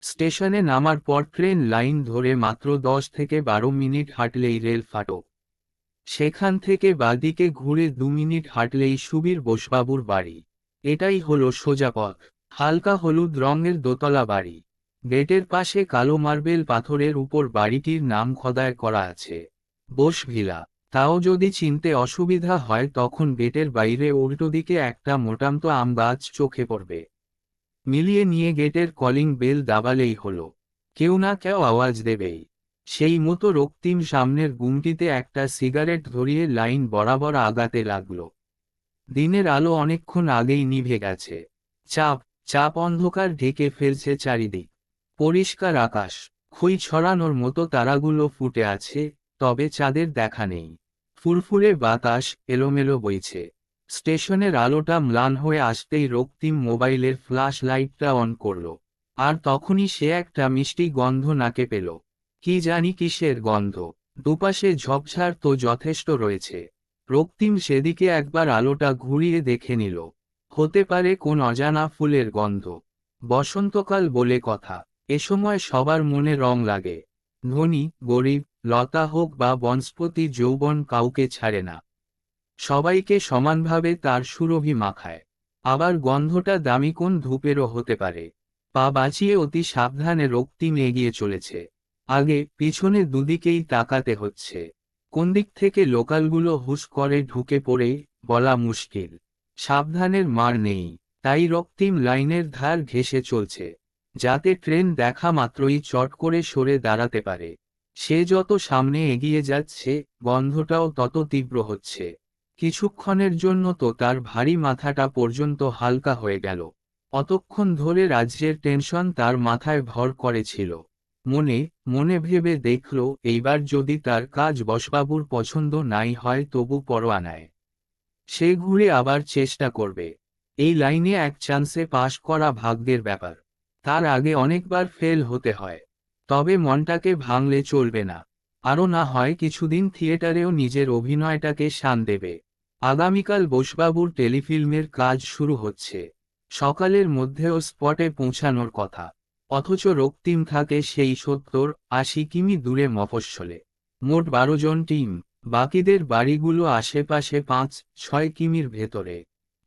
স্টেশনে নামার পর ট্রেন লাইন ধরে মাত্র 10 থেকে 12 মিনিট হাঁটলেই রেল ফাটক। সেখান থেকে বাঁদিকে ঘুরে 2 মিনিট হাঁটলেই সুবীর বোসবাবুর বাড়ি। এটাই হলো সোজা পথ। হালকা হলুদ রঙের দোতলা বাড়ি। গেটের পাশে কালো মার্বেল পাথরের উপর বাড়িটির নাম খোদাই করা আছে, বোস ভিলা। তাও যদি চিনতে অসুবিধা হয় তখন গেটের বাইরে উল্টো দিকে একটা মোটামতো আম গাছ চোখে পড়বে। মিলিয়ে নিয়ে গেটের কলিং বেল দাবালেই হলো, কেউ না কেউ আওয়াজ দেবেই। সেই মতো রক্তিম সামনের গুমটিতে একটা সিগারেট ধরিয়ে লাইন বরাবর আগাতে লাগলো। দিনের আলো অনেকক্ষণ আগেই নিভে গেছে। চাপ চাপ অন্ধকার ঢেকে ফেলছে চারিদিক। পরিষ্কার আকাশ, খই ছড়ানোর মতো তারাগুলো ফুটে আছে, তবে চাঁদের দেখা নেই। ফুরফুরে বাতাস এলোমেলো বইছে। স্টেশনের আলোটা ম্লান হয়ে আসতেই রক্তিম মোবাইলের ফ্ল্যাশ লাইটটা অন করল। আর তখনই সে একটা মিষ্টি গন্ধ নাকে পেল। কি জানি কিসের গন্ধ। দুপাশে ঝোপঝাড় তো যথেষ্ট রয়েছে। রক্তিম সেদিকে একবার আলোটা ঘুরিয়ে দেখে নিল। হতে পারে কোন অজানা ফুলের গন্ধ। বসন্তকাল বলে কথা, এ সময় সবার মনে রং লাগে। ধনী গরিব, লতা হোক বা বনস্পতি, যৌবন কাউকে ছাড়ে না। সবাইকে সমানভাবে তার সুরভি মাখায়। আবার গন্ধটা দামি কোন ধূপেরও হতে পারে। পা বাঁচিয়ে অতি সাবধানে রক্তিম এগিয়ে চলেছে। আগে পিছনে দুদিকেই তাকাতে হচ্ছে। কোন দিক থেকে লোকালগুলো হুশ করে ঢুকে পড়ে বলা মুশকিল। সাবধানের মার নেই, তাই রক্তিম লাইনের ধার ঘেঁষে চলছে, যাতে ট্রেন দেখা মাত্রই চট করে সরে দাঁড়াতে পারে। সে যত সামনে এগিয়ে যাচ্ছে, গন্ধটাও তত তীব্র হচ্ছে। কিছুক্ষণের জন্য তো তার ভারী মাথাটা পর্যন্ত হালকা হয়ে গেল। অতক্ষণ ধরে রাজ্যের টেনশন তার মাথায় ভর করেছিল। মনে মনে ভেবে দেখল, এইবার যদি তার কাজ বসবাবুর পছন্দ নাই হয় তবু পরোয়া নাই। সে ঘুরে আবার চেষ্টা করবে। এই লাইনে এক চান্সে পাশ করা ভাগ্যের ব্যাপার। তার আগে অনেকবার ফেল হতে হয়। তবে মনটাকে ভাঙলে চলবে না। আরও না হয় কিছুদিন থিয়েটারেও নিজের অভিনয়টাকে শান দেবে। আগামীকাল বোসবাবুর টেলিফিল্মের কাজ শুরু হচ্ছে। সকালের মধ্যেও স্পটে পৌঁছানোর কথা। অথচ রক্তিম থাকে সেই 70-80 কিমি দূরে মফস্বলে। মোট 12 জন টিম। বাকিদের বাড়িগুলো আশেপাশে 5-6 কিমির ভেতরে।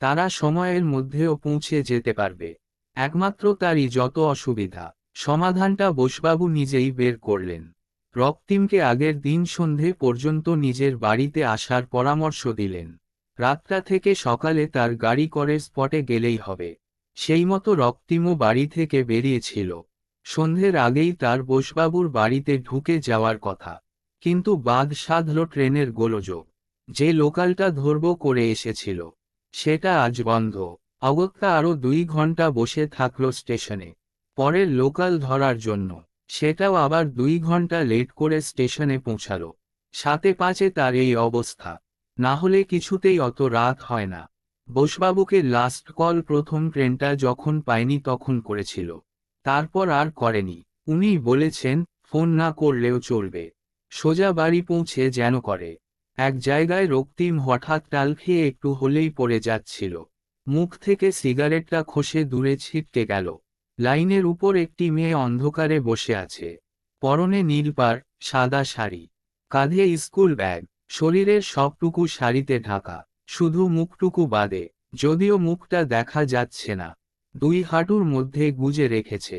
তারা সময়ের মধ্যেও পৌঁছে যেতে পারবে। একমাত্র তারই যত অসুবিধা, সমাধানটা বোসবাবু নিজেই বের করলেন। রক্তিমকে আগের দিন সন্ধে পর্যন্ত নিজের বাড়িতে আসার পরামর্শ দিলেন। রাতটা থেকে সকালে তার গাড়ি করে স্পটে গেলেই হবে। সেই মতো রক্তিমও বাড়ি থেকে বেরিয়েছিল। সন্ধ্যের আগেই তার বোসবাবুর বাড়িতে ঢুকে যাওয়ার কথা। কিন্তু বাদ সাধল ট্রেনের গোলযোগ। যে লোকালটা ধরব করে এসেছিল, সেটা আজ বন্ধ। অগত্যা আরও 2 ঘন্টা বসে থাকল স্টেশনে পরের লোকাল ধরার জন্য। সেটাও আবার 2 ঘন্টা লেট করে স্টেশনে পৌঁছালো। 7-5-এ তার এই অবস্থা। না হলে কিছুতেই অত রাত হয় না। বোসবাবুকে লাস্ট কল প্রথম ট্রেনটা যখন পায়নি তখন করেছিল। তারপর আর করেনি। উনিই বলেছেন, ফোন না করলেও চলবে, সোজা বাড়ি পৌঁছে যেন করে। এক জায়গায় রক্তিম হঠাৎ টাল খেয়ে একটু হলেই পড়ে যাচ্ছিল। মুখ থেকে সিগারেটটা খসে দূরে ছিটকে গেল। লাইনের উপর একটি মেয়ে অন্ধকারে বসে আছে। পরনে নীল পাড়, সাদা শাড়ি, কাঁধে স্কুল ব্যাগ, শরীরের সবটুকু শাড়িতে ঢাকা, শুধু মুখটুকু বাদে। যদিও মুখটা দেখা যাচ্ছে না, 2 হাঁটুর মধ্যে গুজে রেখেছে।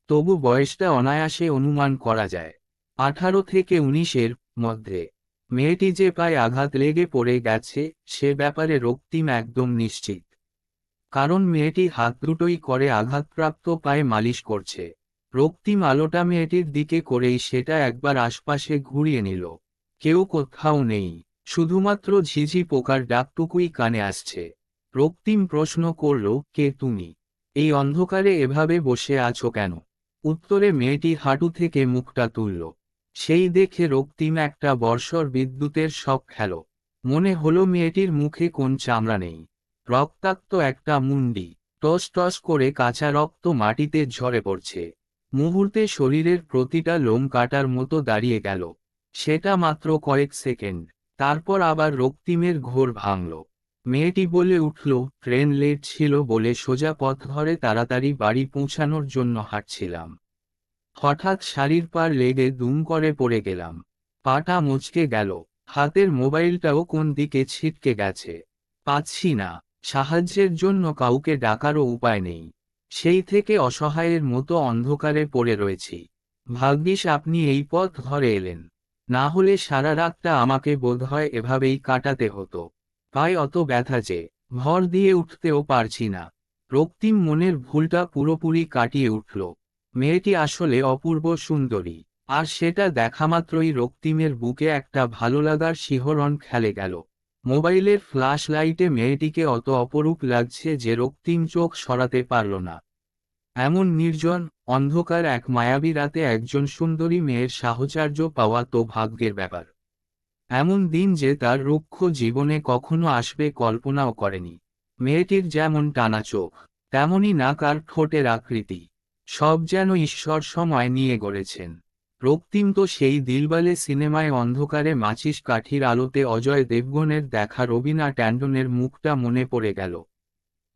তবু বয়সটা অনায়াসে অনুমান করা যায়, 18 থেকে 19-এর মধ্যে। মেয়েটি যে পায়ে আঘাত লেগে পড়ে গেছে, সে ব্যাপারে রক্তিম একদম নিশ্চিত। কারণ মেয়েটি হাত দুটোই করে আঘাতপ্রাপ্ত পায়ে মালিশ করছে। রক্তিম আলোটা মেয়েটির দিকে করেই সেটা একবার আশপাশে ঘুরিয়ে নিল। কেউ কোথাও নেই, শুধুমাত্র ঝিঝি পোকার ডাকটুকুই কানে আসছে। রক্তিম প্রশ্ন করল, কে তুমি? এই অন্ধকারে এভাবে বসে আছো কেন? উত্তরে মেয়েটি হাঁটু থেকে মুখটা তুলল। সেই দেখে রক্তিম একটা বর্ষর বিদ্যুতের শক খেল। মনে হলো মেয়েটির মুখে কোন চামড়া নেই। রক্তাক্ত একটা মুন্ডি, টস টস করে কাঁচা রক্ত মাটিতে ঝরে পড়ছে। মুহূর্তে শরীরের প্রতিটা লোম কাটার মতো দাঁড়িয়ে গেল। সেটা মাত্র কয়েক সেকেন্ড। তারপর আবার রক্তিমের ঘোর ভাঙল। মেয়েটি বলে উঠল, ট্রেন লেট ছিল বলে সোজা পথ ধরে তাড়াতাড়ি বাড়ি পৌঁছানোর জন্য হাঁটছিলাম। হঠাৎ শাড়ির পার লেগে দুম করে পড়ে গেলাম। পাটা মুচকে গেল, হাতের মোবাইলটাও কোন দিকে ছিটকে গেছে। পাচ্ছি না, সাহায্যের জন্য কাউকে ডাকারও উপায় নেই। সেই থেকে অসহায়ের মতো অন্ধকারে পড়ে রয়েছি। ভাগ্যিস আপনি এই পথ ধরে এলেন, না হলে সারা রাতটা আমাকে বোধহয় এভাবেই কাটাতে হতো। পায়ে অত ব্যথা যে ভর দিয়ে উঠতেও পারছি না। রক্তিম মনের ভুলটা পুরোপুরি কাটিয়ে উঠল। মেয়েটি আসলে অপূর্ব সুন্দরী, আর সেটা দেখামাত্রই রক্তিমের বুকে একটা ভালো লাগার শিহরণ খেলে গেল। মোবাইলের ফ্ল্যাশ লাইটে মেয়েটিকে অত অপরূপ লাগছে যে রক্তিম চোখ সরাতে পারল না। এমন নির্জন, অন্ধকার এক মায়াবী রাতে একজন সুন্দরী মেয়ের সাহচর্য পাওয়া তো ভাগ্যের ব্যাপার। এমন দিন যে তার রুক্ষ জীবনে কখনো আসবে কল্পনাও করেনি। মেয়েটির যেমন টানা চোখ, তেমনই নাক আর ঠোঁটের আকৃতি, সব যেন ঈশ্বর সময় নিয়ে গড়েছেন। রক্তিম তো সেই দিলবালে সিনেমায় অন্ধকারে মাচিস কাঠির আলোতে অজয় দেবগনের দেখা রবিনা ট্যান্ডনের মুখটা মনে পড়ে গেল।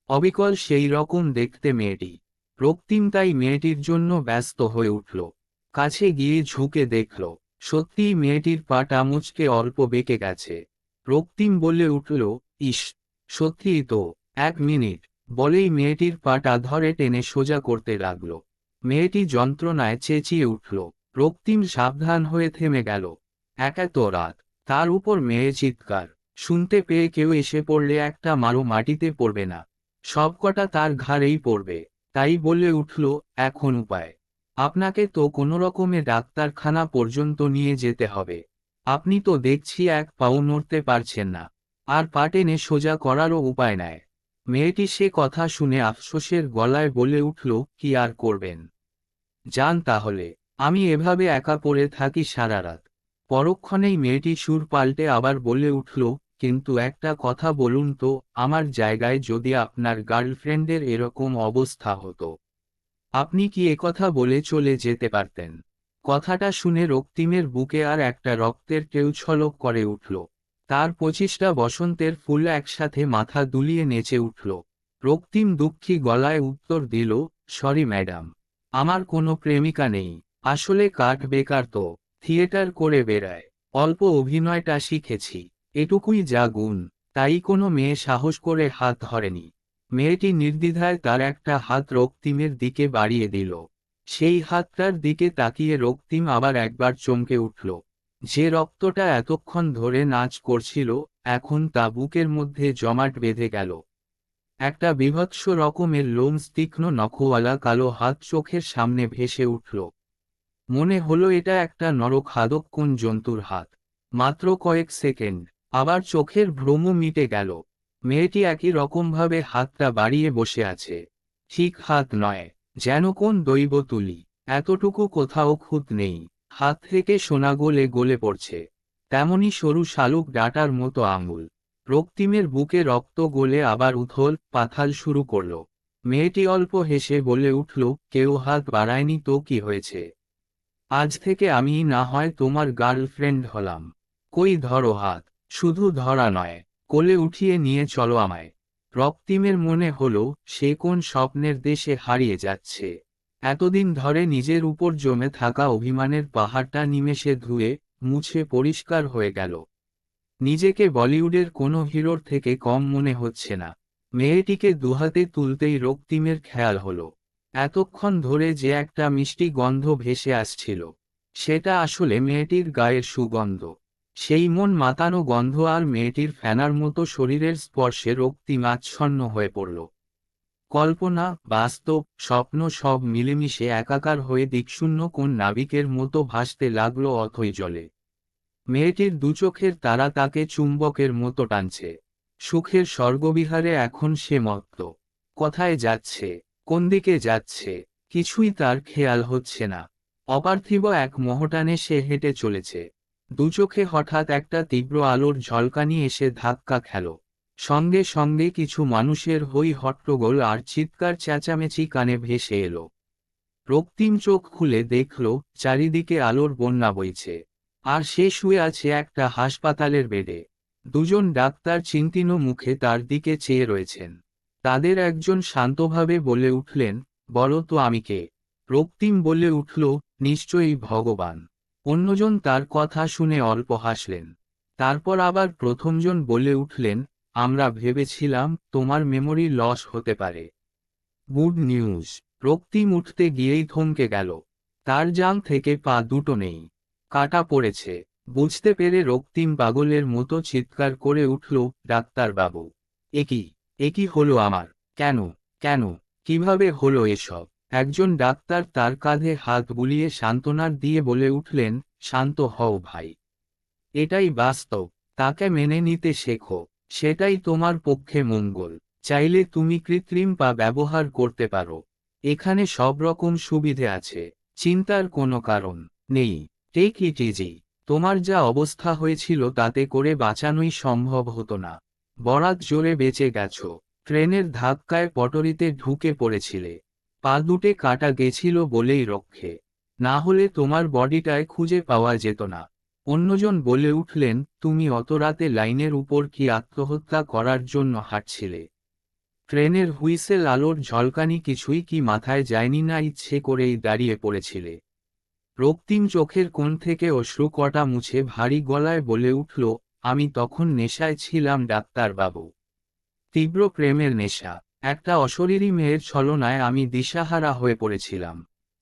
অবিকল সেই রকম দেখতে মেয়েটি। রক্তিম তাই মেয়েটির জন্য ব্যস্ত হয়ে উঠল। কাছে গিয়ে ঝুঁকে দেখল, সত্যিই মেয়েটির পাটা মুচকে অল্প বেঁকে গেছে। রক্তিম বলে উঠল, ইস, সত্যিই তো। 1 মিনিট, বলেই মেয়েটির পাটা ধরে টেনে সোজা করতে লাগল। মেয়েটি যন্ত্রণায় চেঁচিয়ে উঠল। রক্তিম সাবধান হয়ে থেমে গেল। একা তো রাত, তার উপর মেয়ে চিৎকার শুনতে পেয়ে কেউ এসে পড়লে একটা মারও মাটিতে পড়বে না, সবকটা তার ঘাড়েই পড়বে। তাই বলে উঠল, এখন উপায়? আপনাকে তো কোনো রকমে ডাক্তারখানা পর্যন্ত নিয়ে যেতে হবে। আপনি তো দেখছি এক পাও নড়তে পারছেন না, আর পা টেনে সোজা করারও উপায় নাই। মেয়েটি সে কথা শুনে আফসোসের গলায় বলে উঠল, কি আর করবেন, যান তাহলে। আমি এভাবে একা পড়ে থাকি সারা রাত। পরক্ষণেই মেয়েটি সুর পাল্টে আবার বলে উঠল, কিন্তু একটা কথা বলুন তো, আমার জায়গায় যদি আপনার গার্লফ্রেন্ডের এরকম অবস্থা হতো, আপনি কি একথা বলে চলে যেতে পারতেন? কথাটা শুনে রক্তিমের বুকে আর একটা রক্তের ঢেউ ছলক করে উঠল। তার 25টা বসন্তের ফুল একসাথে মাথা দুলিয়ে নেচে উঠল। রক্তিম দুঃখী গলায় উত্তর দিল, সরি ম্যাডাম, আমার কোনো প্রেমিকা নেই। আসলে কাঠ বেকার তো, থিয়েটার করে বেড়ায়। অল্প অভিনয়টা শিখেছি, এটুকুই যা গুণ। তাই কোনো মেয়ে সাহস করে হাত ধরেনি। মেয়েটি নির্দ্বিধায় তার একটা হাত রক্তিমের দিকে বাড়িয়ে দিল। সেই হাতটার দিকে তাকিয়ে রক্তিম আবার একবার চমকে উঠল। যে রক্তটা এতক্ষণ ধরে নাচ করছিল, এখন তা বুকের মধ্যে জমাট বেঁধে গেল। একটা বীভৎস রকমের লোমস তীক্ষ্ণ নখওয়ালা কালো হাত চোখের সামনে ভেসে উঠল। মনে হলো এটা একটা নরখাদক কোন জন্তুর হাত। মাত্র কয়েক সেকেন্ড, আবার চোখের ভ্রম মিটে গেল। মেয়েটি একই রকমভাবে হাতটা বাড়িয়ে বসে আছে। ঠিক হাত নয়, যেন কোন দৈব তুলি। এতটুকু কোথাও খুঁত নেই। হাত থেকে সোনা গলে গলে পড়ছে, তেমনি সরু শালুক ডাঁটার মতো আঙুল। রক্তিমের বুকে রক্ত গলে আবার উথল পাথাল শুরু করল। মেয়েটি অল্প হেসে বলে উঠল, কেউ হাত বাড়ায়নি তো কি হয়েছে? আজ থেকে আমি না হয় তোমার গার্লফ্রেন্ড হলাম। কই ধরো হাত, শুধু ধরা নয়, কোলে উঠিয়ে নিয়ে চলো আমায়। রক্তিমের মনে হলো সে কোন স্বপ্নের দেশে হারিয়ে যাচ্ছে। এতদিন ধরে নিজের উপর জমে থাকা অভিমানের পাহাড়টা নিমেষে ধুয়ে মুছে পরিষ্কার হয়ে গেল। নিজেকে বলিউডের কোনো হিরোর থেকে কম মনে হচ্ছে না। মেয়েটিকে দুহাতে তুলতেই রক্তিমের খেয়াল হলো, এতক্ষণ ধরে যে একটা মিষ্টি গন্ধ ভেসে আসছিল, সেটা আসলে মেয়েটির গায়ের সুগন্ধ। সেই মন মাতানো গন্ধ আর মেয়েটির ফেনার মতো শরীরের স্পর্শে রক্তিম আচ্ছন্ন হয়ে পড়ল। কল্পনা, বাস্তব, স্বপ্ন সব মিলেমিশে একাকার হয়ে দিকশূন্য কোন নাবিকের মতো ভাসতে লাগলো অথই জলে। মেয়েটির দুচোখের তারা তাকে চুম্বকের মতো টানছে। সুখের স্বর্গবিহারে এখন সে মত্ত। কোথায় যাচ্ছে, কোন দিকে যাচ্ছে, কিছুই তার খেয়াল হচ্ছে না। অপার্থিব এক মহটানে সে হেঁটে চলেছে। দুচোখে হঠাৎ একটা তীব্র আলোর ঝলকানি এসে ধাক্কা খেল। সঙ্গে সঙ্গে কিছু মানুষের হই হট্টগোল আর চিৎকার চেঁচামেচি কানে ভেসে এলো। রক্তিম চোখ খুলে দেখল, চারিদিকে আলোর বন্যা বইছে। আর সে শুয়ে আছে একটা হাসপাতালের বেডে। দুজন ডাক্তার চিন্তিত মুখে তার দিকে চেয়ে রয়েছেন। তাদের একজন শান্তভাবে বলে উঠলেন, বলো তো আমি কে? রক্তিম বলে উঠল, নিশ্চয়ই ভগবান। অন্যজন তার কথা শুনে অল্প হাসলেন। তারপর আবার প্রথমজন বলে উঠলেন, আমরা ভেবেছিলাম তোমার মেমোরি লস হতে পারে। Good news. রক্তিম উঠতে গিয়েই থমকে গেল। তার জাং থেকে পা দুটো নেই, কাটা পড়েছে। বুঝতে পেরে রক্তিম পাগলের মতো চিৎকার করে উঠল, ডাক্তারবাবু, এ কি হলো আমার? কেন, কেন, কিভাবে হলো এসব? একজন ডাক্তার তার কাঁধে হাত বুলিয়ে সান্ত্বনার দিয়ে বলে উঠলেন, শান্ত হও ভাই। এটাই বাস্তব। তাকে মেনে নিতে শেখো। সেটাই তোমার পক্ষে মঙ্গল। চাইলে তুমি কৃত্রিম পা ব্যবহার করতে পারো। এখানে সব রকম সুবিধে আছে। চিন্তার কোনো কারণ নেই। Take it easy. তোমার যা অবস্থা হয়েছিল তাতে করে বাঁচানোই সম্ভব হতো না। বরাত জোরে বেঁচে গেছো। ট্রেনের ধাক্কায় পটরিতে ঢুকে পড়েছিলে। পা দুটে কাটা গেছিল বলেই রক্ষে। না হলে তোমার বডিটায় খুঁজে পাওয়া যেত না। অন্যজন বলে উঠলেন, তুমি অত রাতে লাইনের উপর কি আত্মহত্যা করার জন্য হাঁটছিলে? ট্রেনের হুইসেল আলোর ঝলকানি কিছুই কি মাথায় যায়নি, না ইচ্ছে করেই দাঁড়িয়ে পড়েছিলে? রক্তিম চোখের কোণ থেকে অশ্রু কটা মুছে ভারী গলায় বলে উঠল, আমি তখন নেশায় ছিলাম ডাক্তারবাবু। তীব্র প্রেমের নেশা। একটা অশরীরী মেয়ের ছলনায় আমি দিশাহারা হয়ে পড়েছিলাম।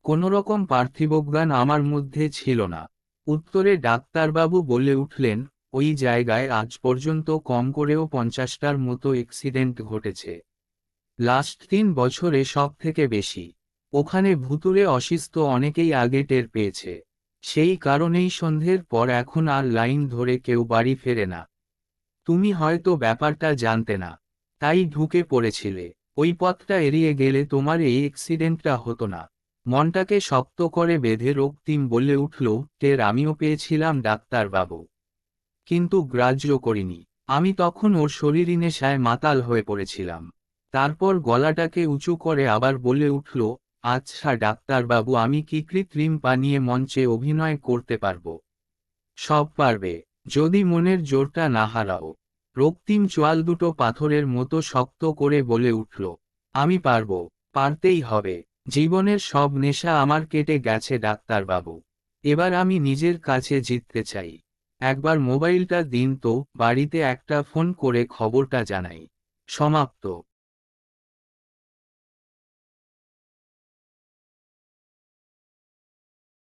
কোনোরকম পার্থিবজ্ঞান আমার মধ্যে ছিল না। উত্তরে ডাক্তারবাবু বলে উঠলেন, ওই জায়গায় আজ পর্যন্ত কম করেও 50টার মতো অ্যাক্সিডেন্ট ঘটেছে। লাস্ট 3 বছরে সব থেকে বেশি। ওখানে ভুতুড়ে অসুস্থ অনেকেই আগে টের পেয়েছে। সেই কারণেই সন্ধ্যের পর এখন আর লাইন ধরে কেউ বাড়ি ফেরে না। তুমি হয়তো ব্যাপারটা জানতে না, তাই ঢুকে পড়েছিলে। ওই পথটা এড়িয়ে গেলে তোমার এই অ্যাক্সিডেন্টটা হতো না। মনটাকে শক্ত করে বেঁধে রক্তিম বলে উঠল, টের আমিও পেয়েছিলাম ডাক্তারবাবু, কিন্তু গ্রাহ্য করিনি। আমি তখন ওর শরীরী নেশায় মাতাল হয়ে পড়েছিলাম। তারপর গলাটাকে উঁচু করে আবার বলে উঠল, আচ্ছা ডাক্তারবাবু, আমি কি কৃত্রিম পা নিয়ে মঞ্চে অভিনয় করতে পারবো? সব পারবে, যদি মনের জোরটা না হারাও। রক্তিম চোয়াল দুটো পাথরের মতো শক্ত করে বলে উঠল, আমি পারবো, পারতেই হবে। জীবনের সব নেশা আমার কেটে গেছে ডাক্তারবাবু। এবার আমি নিজের কাছে জিততে চাই। একবার মোবাইলটা দিন তো, বাড়িতে একটা ফোন করে খবরটা জানাই। সমাপ্ত।